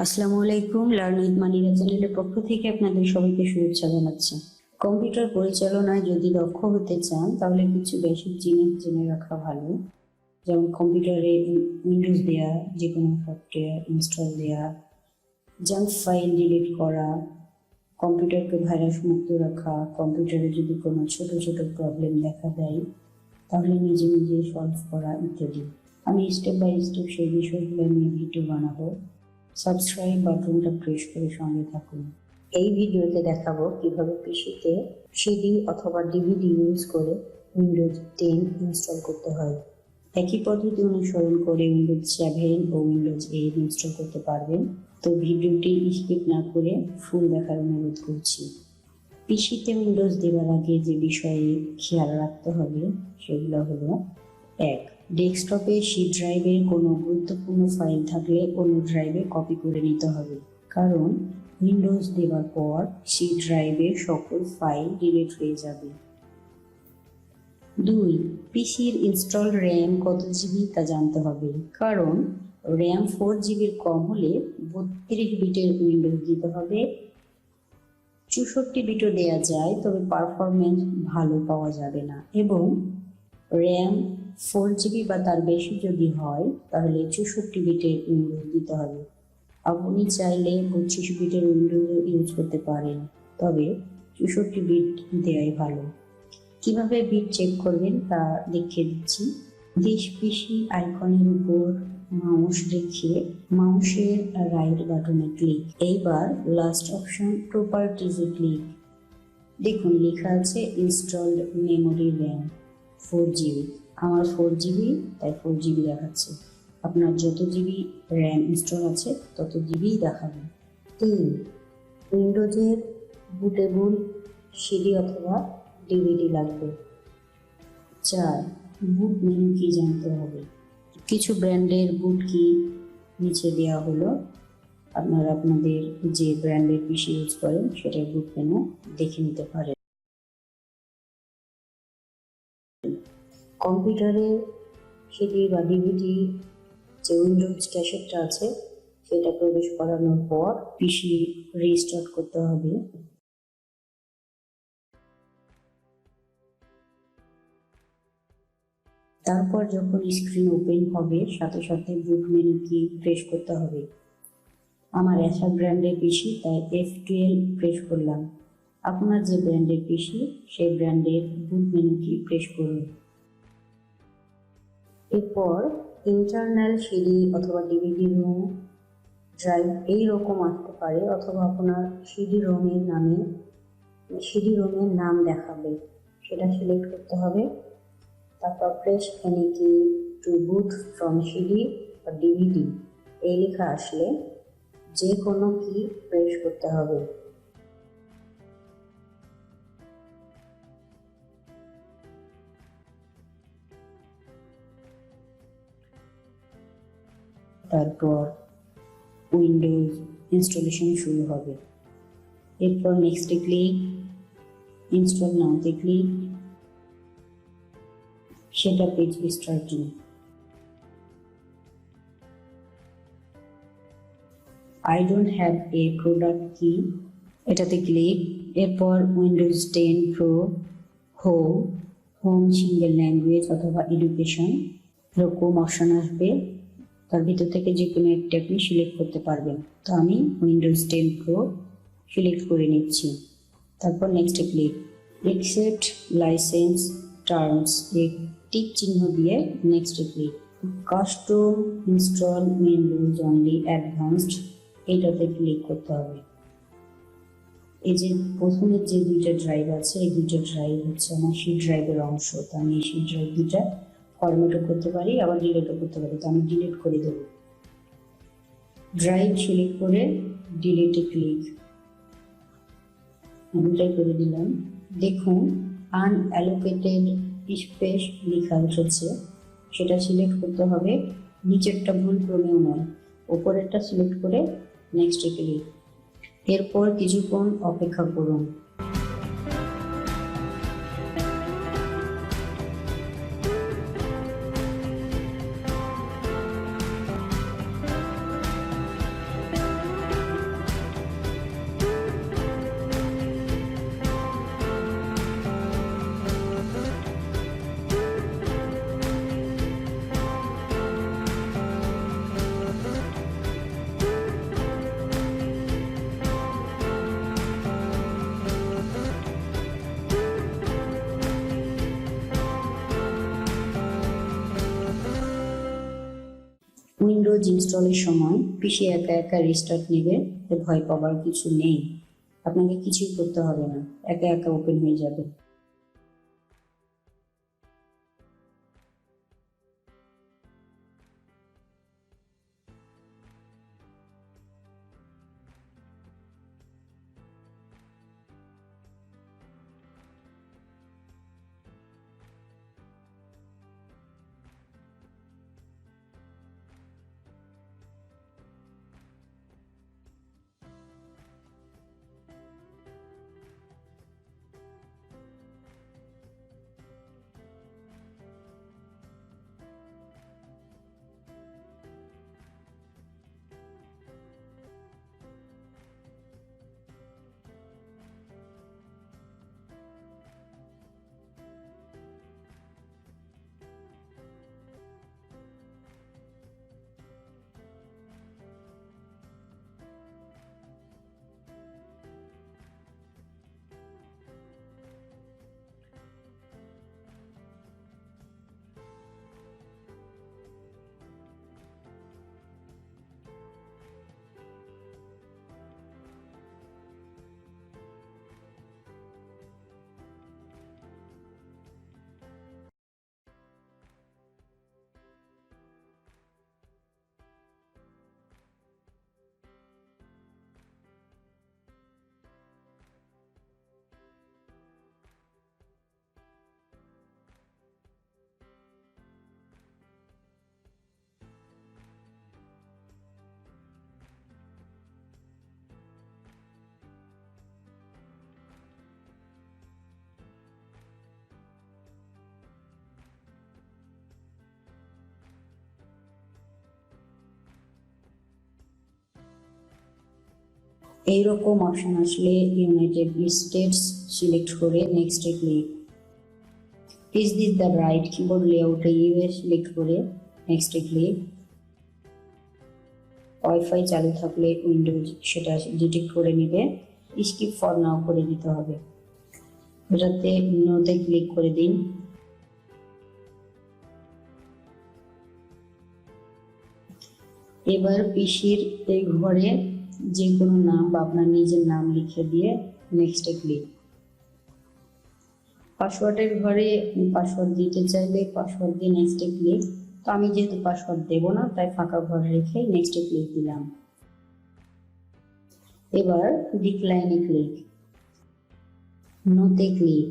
আসসালামু আলাইকুম। Learn with মানিরা চ্যানেলের পক্ষ থেকে আপনাদের সবাইকে শুভেচ্ছা জানাচ্ছি। কম্পিউটার পরিচালনায় যদি দক্ষ হতে চান তাহলে কিছু বেসিক জিনিস জেনে রাখা ভালো, যেমন কম্পিউটারে উইন্ডোজ দেওয়া, যে কোনো সফটওয়্যার ইনস্টল দেওয়া, জাঙ্ক ফাইল ডিলিট করা, কম্পিউটারকে ভাইরাস মুক্ত রাখা, কম্পিউটারে যদি কোনো ছোট ছোট প্রবলেম দেখা দেয় তাহলে নিজে নিজে সলভ করা ইত্যাদি। আমি স্টেপ বাই স্টেপ সেই বিষয়গুলো নিয়ে ভিডিও বানাবো। সাবস্ক্রাইব বাটনটা প্রেস করে সঙ্গে থাকুন। এই ভিডিওতে দেখাবো কিভাবে পিসিতে সিডি অথবা ডিভিডি ইউজ করে উইন্ডোজ 10 ইনস্টল করতে হয়। একই পদ্ধতি অনুসরণ করে উইন্ডোজ 7 ও উইন্ডোজ 8 ইনস্টল করতে পারবেন। তো ভিডিওটি স্কিপ না করে ফুল দেখার অনুরোধ করছি। পিসিতে উইন্ডোজ দেওয়ার আগে যে বিষয়ে খেয়াল রাখতে হবে সেগুলো হলো: 1. ডেস্কটপে সি ড্রাইভের কোনো গুরুত্বপূর্ণ ফাইল থাকলে অন্য ড্রাইভে কপি করে নিতে হবে, কারণ উইন্ডোজ দেওয়ার পর সি ড্রাইভের সকল ফাইল ডিলিট হয়ে যাবে। 2. পিসির ইনস্টল র্যাম কত জিবি তা জানতে হবে, কারণ র্যাম 4 জিবির কম হলে 32 বিটের উইন্ডোজ দিতে হবে। 64 বিটও দেওয়া যায়, তবে পারফরমেন্স ভালো পাওয়া যাবে না। এবং র্যাম 4 জিবি বা তার বেশি যদি হয় তাহলে 64 বিটের উইন্ডোজ দিতে হবে। আপনি চাইলে 32 বিটের উইন্ডোজ ইউজ করতে পারেন, তবে 64 বিট দেওয়াই ভালো। কিভাবে বিট চেক করবেন তা দেখিয়ে দিচ্ছি। দিস পিসি আইকনের উপর মাউস রেখে মাউসের রাইট বাটনে ক্লিক। এইবার লাস্ট অপশন প্রপার্টিজে ক্লিক। দেখুন লেখা আছে ইনস্টলড মেমোরি র্যাম 4 জিবি। আমার 4 জিবি, তাই 4 জিবি দেখাচ্ছে। আপনার যত জিবি র্যাম ইনস্টল আছে তত জিবিই দেখাবে। 3. উইন্ডোজের বুটেবল সিডি অথবা ডিভিডি লাগবে। 4. বুট মেনু কি জানতে হবে। কিছু ব্র্যান্ডের বুট কি নিচে দেওয়া হলো, আপনারা আপনাদের যে ব্র্যান্ডের পিসি ইউজ করেন সেটার বুট মেনু দেখে নিতে পারেন। কম্পিউটারে সিডি বা ডিভিডি যে উইন্ডোজ ক্যাসেটটা আছে সেটা প্রবেশ করানোর পর পিসি রিস্টার্ট করতে হবে। তারপর যখন স্ক্রিন ওপেন হবে সাথে সাথে বুট মেনু কি প্রেস করতে হবে। আমার অ্যাসার ব্র্যান্ডের পিসি, তাই F12 প্রেস করলাম। আপনার যে ব্র্যান্ডের পিসি সেই ব্র্যান্ডের বুট মেনু কি প্রেস করুন। এরপর ইন্টারনাল সিডি অথবা ডিভিডি রোম ড্রাইভ এইরকম আসতে পারে, অথবা আপনার সিডি রোমের নাম দেখাবে, সেটা সিলেক্ট করতে হবে। তারপর প্রেস এনি কি টু বুট ফ্রম সিডি বা ডিভিডি এই লেখা আসলে যে কোনো কি প্রেস করতে হবে। তারপর উইন্ডোজ ইনস্টলেশন শুরু হবে। এরপর নেক্সটে ক্লিক, ইনস্টল নাওতে ক্লিক, সেটা page starting. I don't have a product কি এটাতে ক্লিক। এরপর Windows 10 pro, home single language অথবা এডুকেশন এরকম অপশন আসবে, তার ভিতর থেকে যে কোনো একটা আপনি সিলেক্ট করতে পারবেন। তো আমি উইন্ডোজ 10 প্রো সিলেক্ট করে নিচ্ছি। তারপর নেক্সটে click. Accept license terms tick চিহ্ন দিয়ে নেক্সটে click. Custom install main rules only advanced এইটাতে ক্লিক করতে হবে। এই যে প্রথমের যে দুইটা ড্রাইভ আছে এই দুইটা ড্রাইভ হচ্ছে আমার সি ড্রাইভের অংশ, তো আমি এই সি ড্রাইভ দুইটা ফরম্যাটও করতে পারি, আবার ডিলিটও করতে পারি। তো আমি ডিলিট করে দেব। ড্রাইভ সিলেক্ট করে ডিলিটে ক্লিক, দুটাই করে দিলাম। দেখুন আনঅ্যালোকেটেড স্পেস লেখা উঠেছে, সেটা সিলেক্ট করতে হবে। নিচেরটা ভুল ক্রমেও নয়, উপরেরটা সিলেক্ট করে নেক্সটে ক্লিক। এরপর কিছুক্ষণ অপেক্ষা করুন। উইন্ডোজ ইনস্টলের সময় পিসি একা একা রিস্টার্ট নেবে, ভয় পাওয়ার কিছু নেই। আপনাকে কিছুই করতে হবে না, একা একা ওপেন হয়ে যাবে। এইরকম অপশন আসলে ইউনাইটেড স্টেটস সিলেক্ট করে নেক্সটে click. Is this the right keyboard লেআউটে ইউএস সিলেক্ট করে নেক্সটে ক্লিক। ওয়াইফাই চালু থাকলে উইন্ডোজ সেটা ডিটেক্ট করে নেবে, স্কিপ ফর নাও করে দিতে হবে। এটাতে নোতে ক্লিক করে দিন। এবার পিসির এই ঘরে যে কোনো নাম বা আপনার নিজের নাম লিখে দিয়ে নেক্সটে ক্লিক। পাসওয়ার্ডের ঘরে পাসওয়ার্ড দিতে চাইলে পাসওয়ার্ড দিয়ে নেক্সটে ক্লিক। তো আমি যেহেতু পাসওয়ার্ড দেব না, তাই ফাঁকা ঘর রেখে নেক্সটে ক্লিক দিলাম। এবার ডিক্লাইনে ক্লিক, নোতে ক্লিক।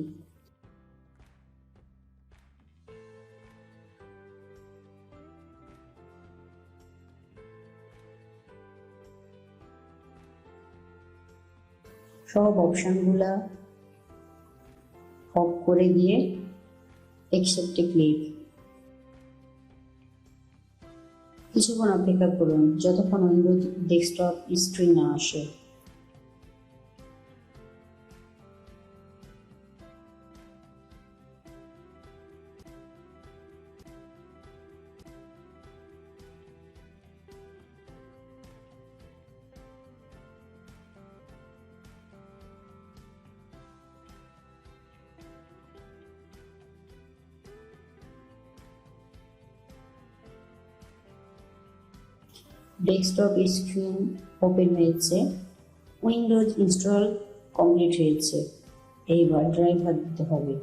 সব অপশনগুলা অফ করে দিয়ে অ্যাকসেপ্টে ক্লিক। কিছুক্ষণ অপেক্ষা করুন যতক্ষণ উইন্ডোজ ডেস্কটপ স্ক্রিন না আসে। ডেস্কটপ স্ক্রিন ওপেন হয়েছে, উইন্ডোজ ইনস্টল কমপ্লিট হয়েছে। এইবার ড্রাইভার দিতে হবে।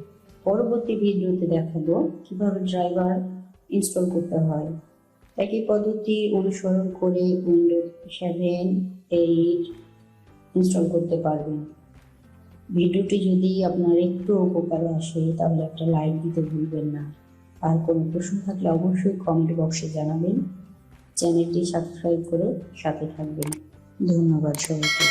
পরবর্তী ভিডিওতে দেখাবো কিভাবে ড্রাইভার ইনস্টল করতে হয়। একই পদ্ধতি অনুসরণ করে উইন্ডোজ 7, 8 ইনস্টল করতে পারবেন। ভিডিওটি যদি আপনার একটু উপকার আসে তাহলে একটা লাইক দিতে ভুলবেন না। আর কোনো প্রশ্ন থাকলে অবশ্যই কমেন্ট বক্সে জানাবেন। চ্যানেলটি সাবস্ক্রাইব করে সাথে থাকবেন। ধন্যবাদ সবাইকে।